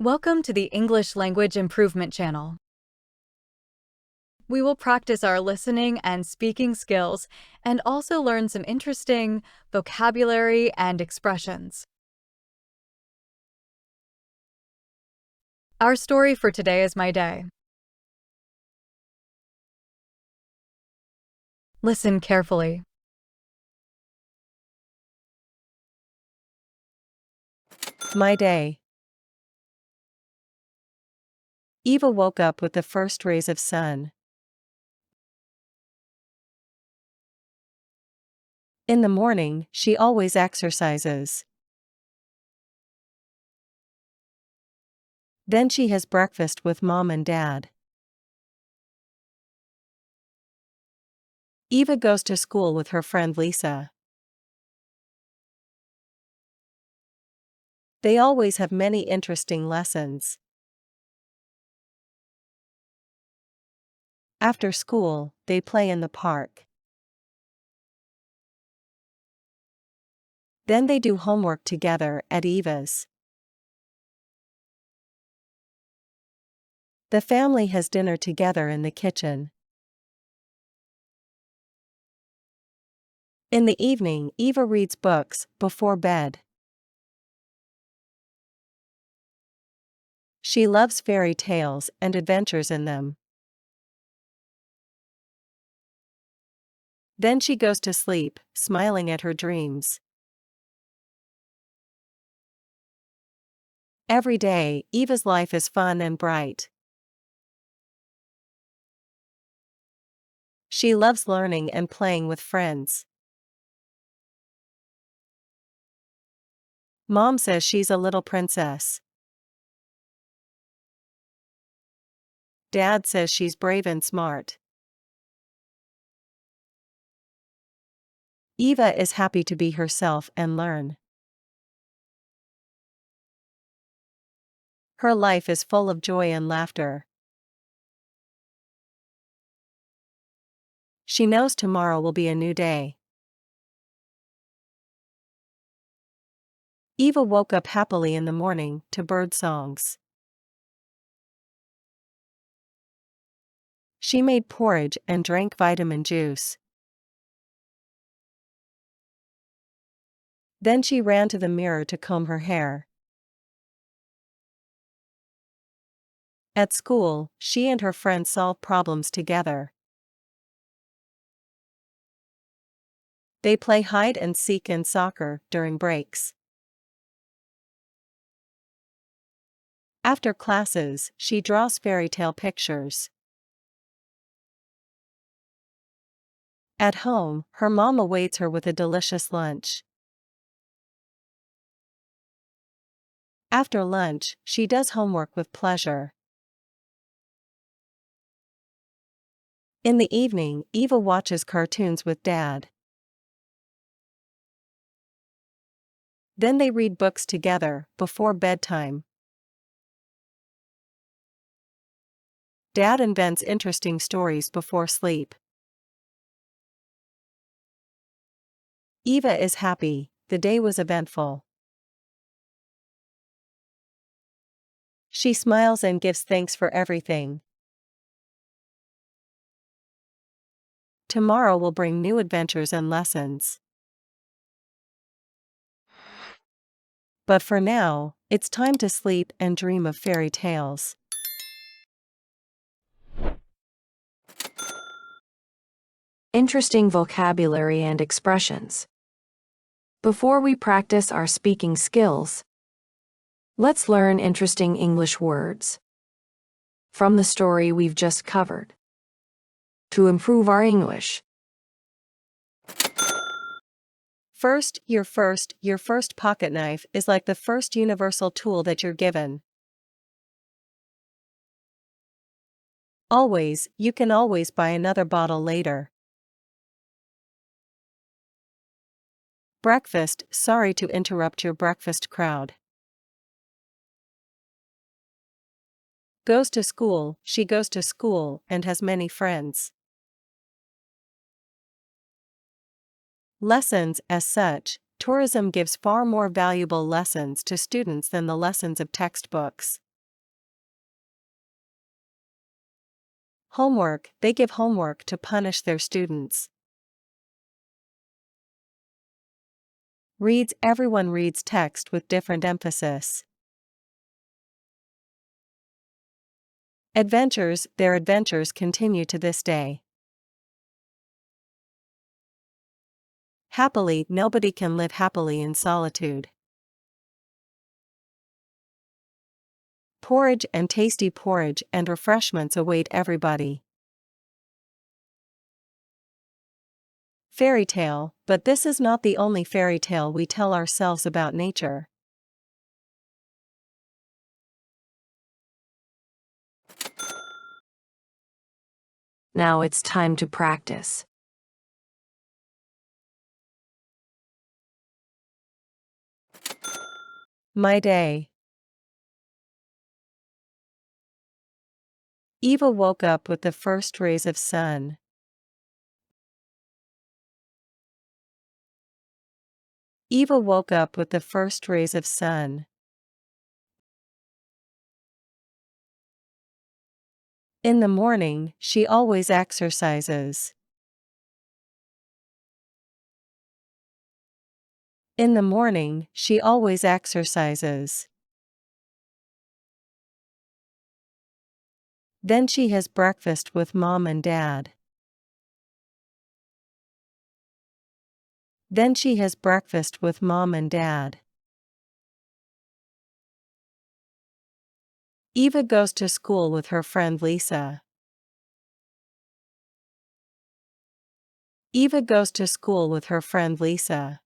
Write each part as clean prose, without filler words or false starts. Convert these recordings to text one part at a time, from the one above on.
Welcome to the English Language Improvement Channel. We will practice our listening and speaking skills and also learn some interesting vocabulary and expressions. Our story for today is my day. Listen carefully. My day. Eva woke up with the first rays of sun. In the morning, she always exercises. Then she has breakfast with Mom and Dad. Eva goes to school with her friend Lisa. They always have many interesting lessons. After school, they play in the park. Then they do homework together at Eva's. The family has dinner together in the kitchen. In the evening, Eva reads books before bed. She loves fairy tales and adventures in them. Then she goes to sleep, smiling at her dreams. Every day, Eva's life is fun and bright. She loves learning and playing with friends. Mom says she's a little princess. Dad says she's brave and smart. Eva is happy to be herself and learn. Her life is full of joy and laughter. She knows tomorrow will be a new day. Eva woke up happily in the morning to bird songs. She made porridge and drank vitamin juice. Then she ran to the mirror to comb her hair. At school, she and her friends solve problems together. They play hide and seek and soccer during breaks. After classes, she draws fairy tale pictures. At home, her mom awaits her with a delicious lunch. After lunch, she does homework with pleasure. In the evening, Eva watches cartoons with Dad. Then they read books together before bedtime. Dad invents interesting stories before sleep. Eva is happy, the day was eventful. She smiles and gives thanks for everything. Tomorrow will bring new adventures and lessons. But for now, it's time to sleep and dream of fairy tales. Interesting vocabulary and expressions. Before we practice our speaking skills, let's learn interesting English words from the story we've just covered to improve our English. First, your first pocket knife is like the first universal tool that you're given. Always, you can always buy another bottle later. Breakfast, sorry to interrupt your breakfast crowd. Goes to school, she goes to school and has many friends. Lessons, as such, tourism gives far more valuable lessons to students than the lessons of textbooks. Homework, they give homework to punish their students. Reads, everyone reads text with different emphasis. Adventures, their adventures continue to this day. Happily, nobody can live happily in solitude. Porridge and tasty porridge and refreshments await everybody. Fairy tale, but this is not the only fairy tale we tell ourselves about nature. Now it's time to practice. My day. Eva woke up with the first rays of sun. Eva woke up with the first rays of sun. In the morning, she always exercises. In the morning, she always exercises. Then she has breakfast with mom and dad. Then she has breakfast with mom and dad. Eva goes to school with her friend Lisa. Eva goes to school with her friend Lisa.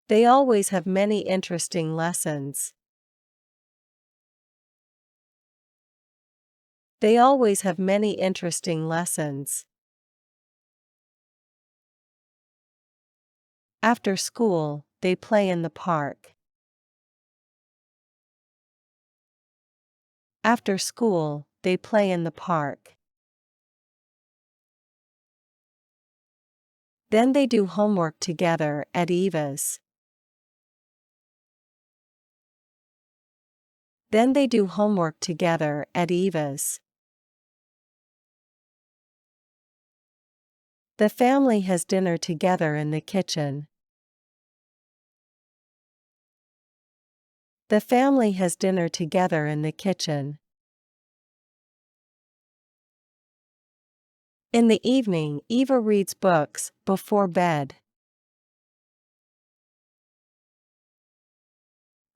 They always have many interesting lessons. They always have many interesting lessons. After school, they play in the park. After school, they play in the park. Then they do homework together at Eva's. Then they do homework together at Eva's. The family has dinner together in the kitchen. The family has dinner together in the kitchen. In the evening, Eva reads books before bed.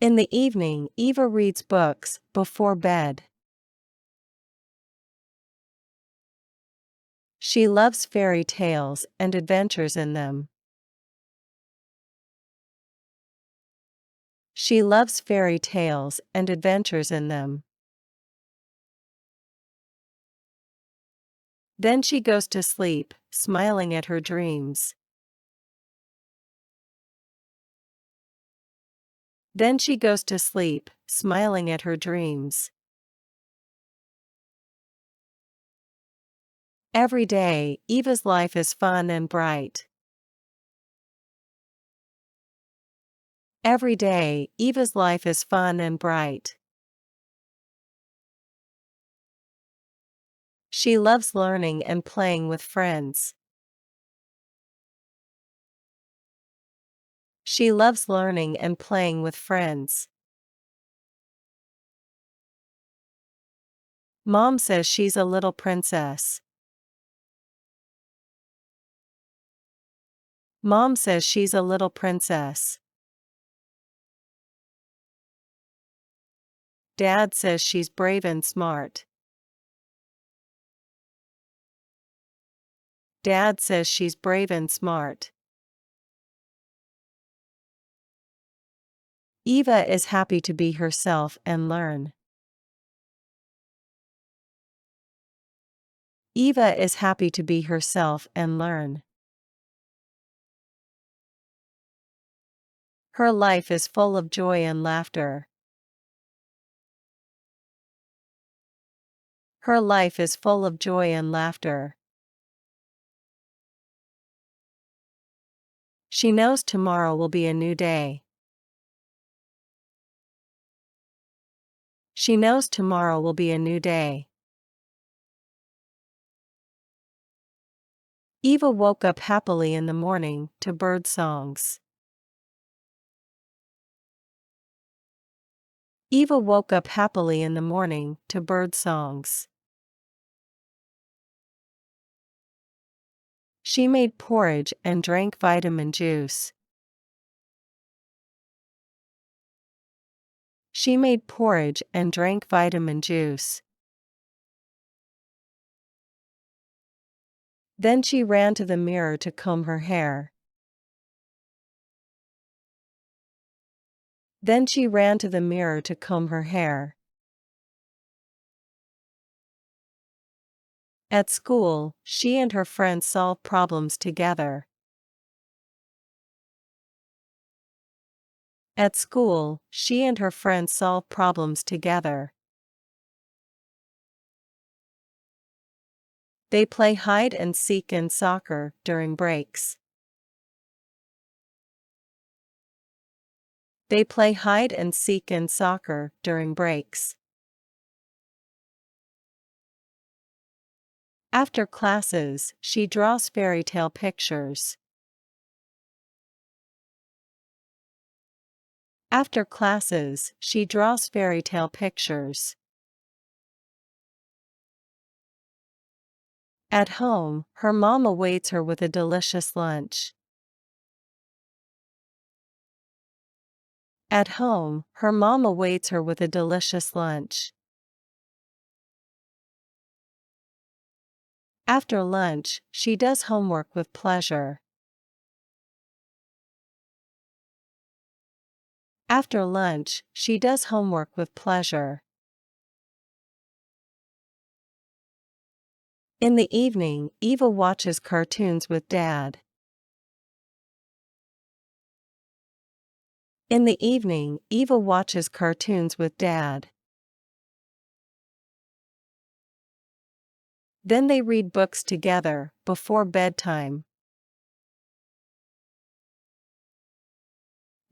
In the evening, Eva reads books before bed. She loves fairy tales and adventures in them. She loves fairy tales and adventures in them. Then she goes to sleep, smiling at her dreams. Then she goes to sleep, smiling at her dreams. Every day, Eva's life is fun and bright. Every day, Eva's life is fun and bright. She loves learning and playing with friends. She loves learning and playing with friends. Mom says she's a little princess. Mom says she's a little princess. Dad says she's brave and smart. Dad says she's brave and smart. Eva is happy to be herself and learn. Eva is happy to be herself and learn. Her life is full of joy and laughter. Her life is full of joy and laughter. She knows tomorrow will be a new day. She knows tomorrow will be a new day. Eva woke up happily in the morning to bird songs. Eva woke up happily in the morning to bird songs. She made porridge and drank vitamin juice. She made porridge and drank vitamin juice. Then she ran to the mirror to comb her hair. Then she ran to the mirror to comb her hair. At school, she and her friends solve problems together. At school, she and her friends solve problems together. They play hide and seek and soccer during breaks. They play hide and seek and soccer during breaks. After classes, she draws fairy tale pictures. After classes, she draws fairy tale pictures. At home, her mom awaits her with a delicious lunch. At home, her mom awaits her with a delicious lunch. After lunch, she does homework with pleasure. After lunch, she does homework with pleasure. In the evening, Eva watches cartoons with Dad. In the evening, Eva watches cartoons with Dad. Then they read books together, before bedtime.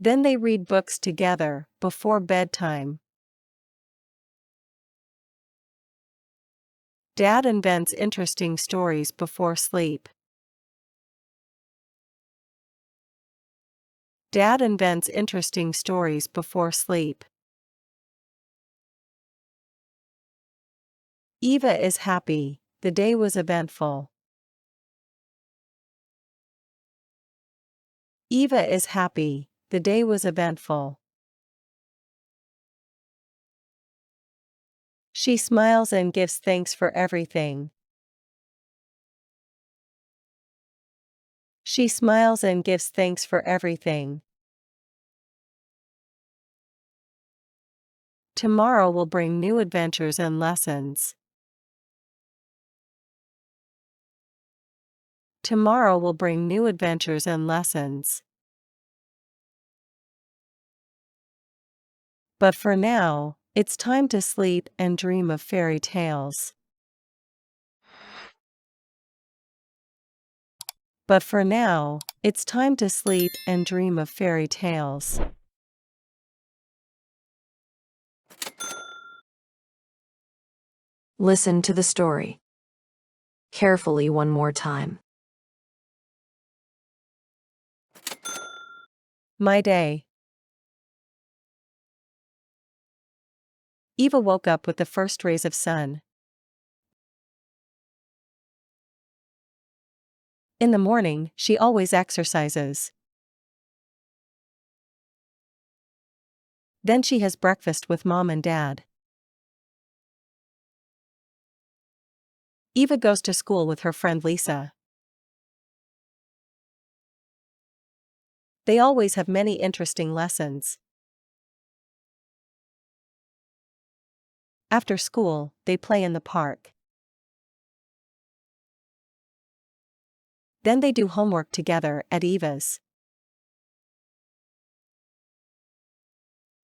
Then they read books together, before bedtime. Dad invents interesting stories before sleep. Dad invents interesting stories before sleep. Eva is happy. The day was eventful. Eva is happy. The day was eventful. She smiles and gives thanks for everything. She smiles and gives thanks for everything. Tomorrow will bring new adventures and lessons. Tomorrow will bring new adventures and lessons. But for now, it's time to sleep and dream of fairy tales. But for now, it's time to sleep and dream of fairy tales. Listen to the story carefully one more time. My day. Eva woke up with the first rays of sun. In the morning, she always exercises. Then she has breakfast with Mom and Dad. Eva goes to school with her friend Lisa. They always have many interesting lessons. After school, they play in the park. Then they do homework together at Eva's.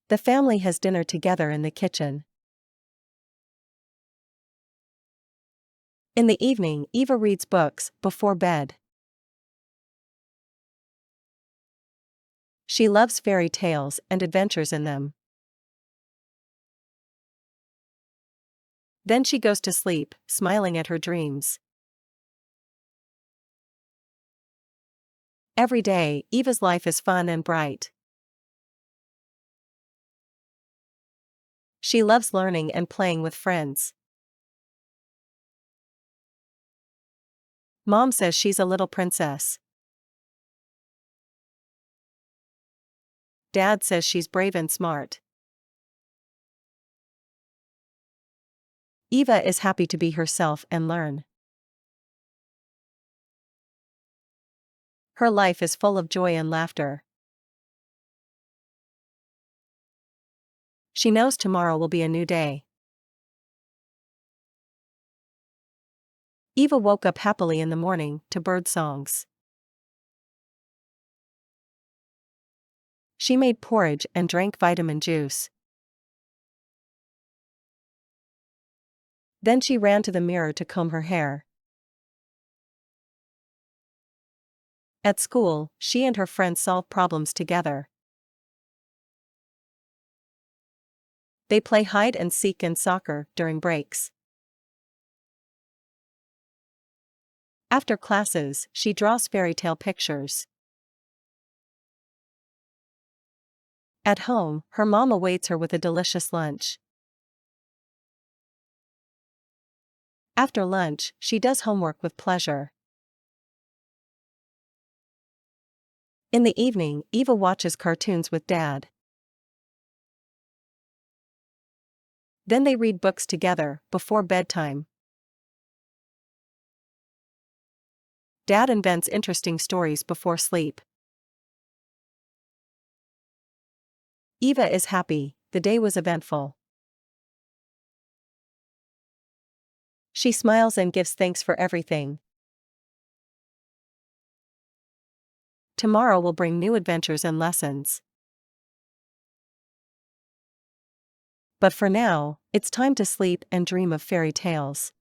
The family has dinner together in the kitchen. In the evening, Eva reads books before bed. She loves fairy tales and adventures in them. Then she goes to sleep, smiling at her dreams. Every day, Eva's life is fun and bright. She loves learning and playing with friends. Mom says she's a little princess. Dad says she's brave and smart. Eva is happy to be herself and learn. Her life is full of joy and laughter. She knows tomorrow will be a new day. Eva woke up happily in the morning to bird songs. She made porridge and drank vitamin juice. Then she ran to the mirror to comb her hair. At school, she and her friends solve problems together. They play hide and seek and soccer during breaks. After classes, she draws fairy tale pictures. At home, her mom awaits her with a delicious lunch. After lunch, she does homework with pleasure. In the evening, Eva watches cartoons with Dad. Then they read books together before bedtime. Dad invents interesting stories before sleep. Eva is happy, the day was eventful. She smiles and gives thanks for everything. Tomorrow will bring new adventures and lessons. But for now, it's time to sleep and dream of fairy tales.